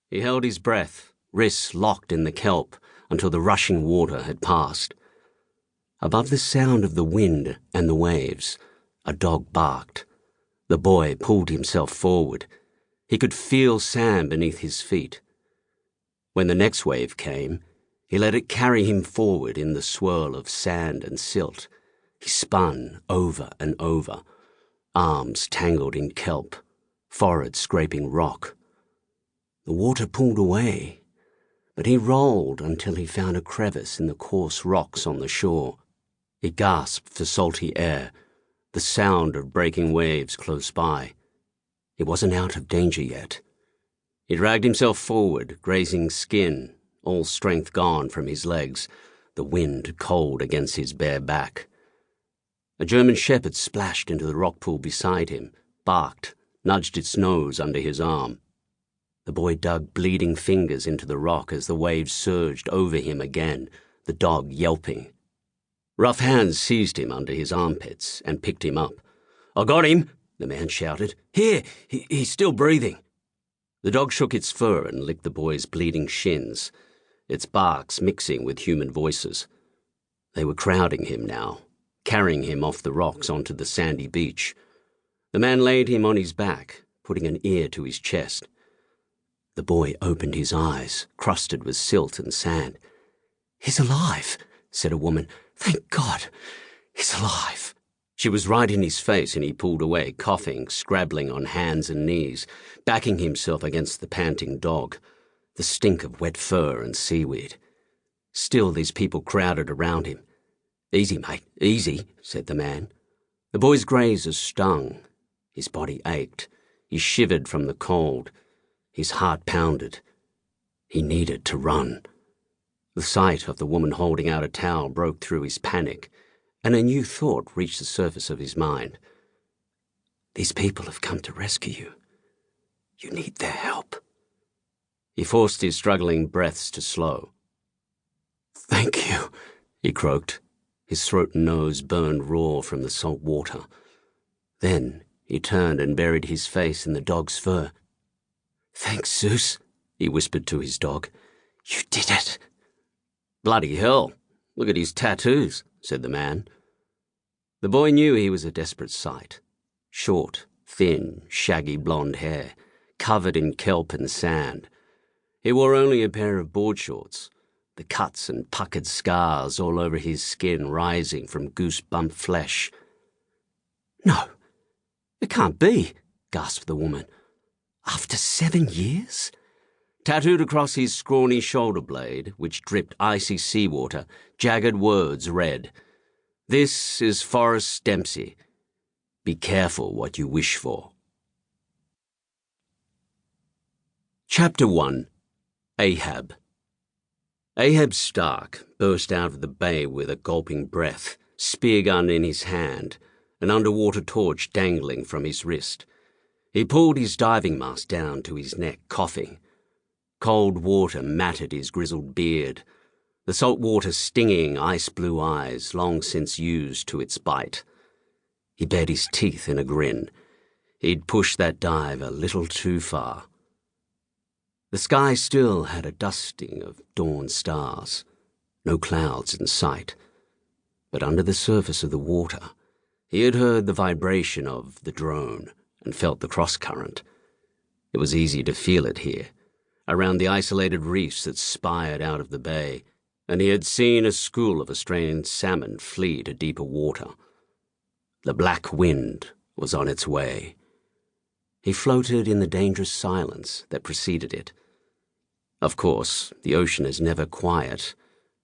He held his breath, wrists locked in the kelp, until the rushing water had passed. Above the sound of the wind and the waves, a dog barked. The boy pulled himself forward. He could feel sand beneath his feet. When the next wave came, he let it carry him forward in the swirl of sand and silt. He spun over and over, arms tangled in kelp, forehead scraping rock. The water pulled away, but he rolled until he found a crevice in the coarse rocks on the shore. He gasped for salty air, the sound of breaking waves close by. He wasn't out of danger yet. He dragged himself forward, grazing skin, all strength gone from his legs, the wind cold against his bare back. A German shepherd splashed into the rock pool beside him, barked, nudged its nose under his arm. The boy dug bleeding fingers into the rock as the waves surged over him again, the dog yelping. Rough hands seized him under his armpits and picked him up. "I got him," the man shouted. "Here, he's still breathing." The dog shook its fur and licked the boy's bleeding shins, its barks mixing with human voices. They were crowding him now, carrying him off the rocks onto the sandy beach. The man laid him on his back, putting an ear to his chest. The boy opened his eyes, crusted with silt and sand. "He's alive," said a woman. "Thank God, he's alive." She was right in his face, and he pulled away, coughing, scrabbling on hands and knees, backing himself against the panting dog, the stink of wet fur and seaweed. Still these people crowded around him. "Easy, mate, easy," said the man. The boy's grazes stung. His body ached. He shivered from the cold. His heart pounded. He needed to run. The sight of the woman holding out a towel broke through his panic, and a new thought reached the surface of his mind. These people have come to rescue you. You need their help. He forced his struggling breaths to slow. "Thank you," he croaked. His throat and nose burned raw from the salt water. Then he turned and buried his face in the dog's fur. "Thanks, Zeus," he whispered to his dog. "You did it." "Bloody hell, look at his tattoos," said the man. The boy knew he was a desperate sight. Short, thin, shaggy blonde hair, covered in kelp and sand. He wore only a pair of board shorts, the cuts and puckered scars all over his skin rising from goose-bump flesh. "No, it can't be," gasped the woman. "After 7 years?" Tattooed across his scrawny shoulder blade, which dripped icy seawater, jagged words read, "This is Forest Dempsey. Be careful what you wish for." Chapter 1. Ahab. Ahab Stark burst out of the bay with a gulping breath, spear gun in his hand, an underwater torch dangling from his wrist. He pulled his diving mask down to his neck, coughing. Cold water matted his grizzled beard, the salt water stinging ice-blue eyes long since used to its bite. He bared his teeth in a grin. He'd pushed that dive a little too far. The sky still had a dusting of dawn stars, no clouds in sight. But under the surface of the water, he had heard the vibration of the drone and felt the cross-current. It was easy to feel it here, around the isolated reefs that spired out of the bay, and he had seen a school of Australian salmon flee to deeper water. The black wind was on its way. He floated in the dangerous silence that preceded it. Of course, the ocean is never quiet,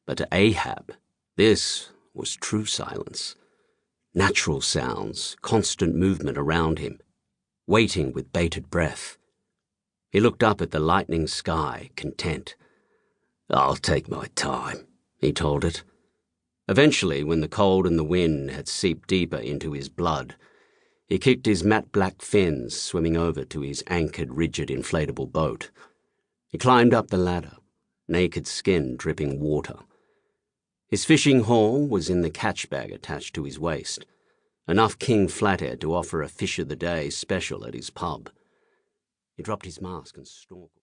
but to Ahab, this was true silence. Natural sounds, constant movement around him, waiting with bated breath. He looked up at the lightening sky, content. "I'll take my time," he told it. Eventually, when the cold and the wind had seeped deeper into his blood, he kicked his matte black fins swimming over to his anchored, rigid inflatable boat. He climbed up the ladder, naked skin dripping water. His fishing haul was in the catch bag attached to his waist, enough king flathead to offer a fish of the day special at his pub. He dropped his mask and snorkeled.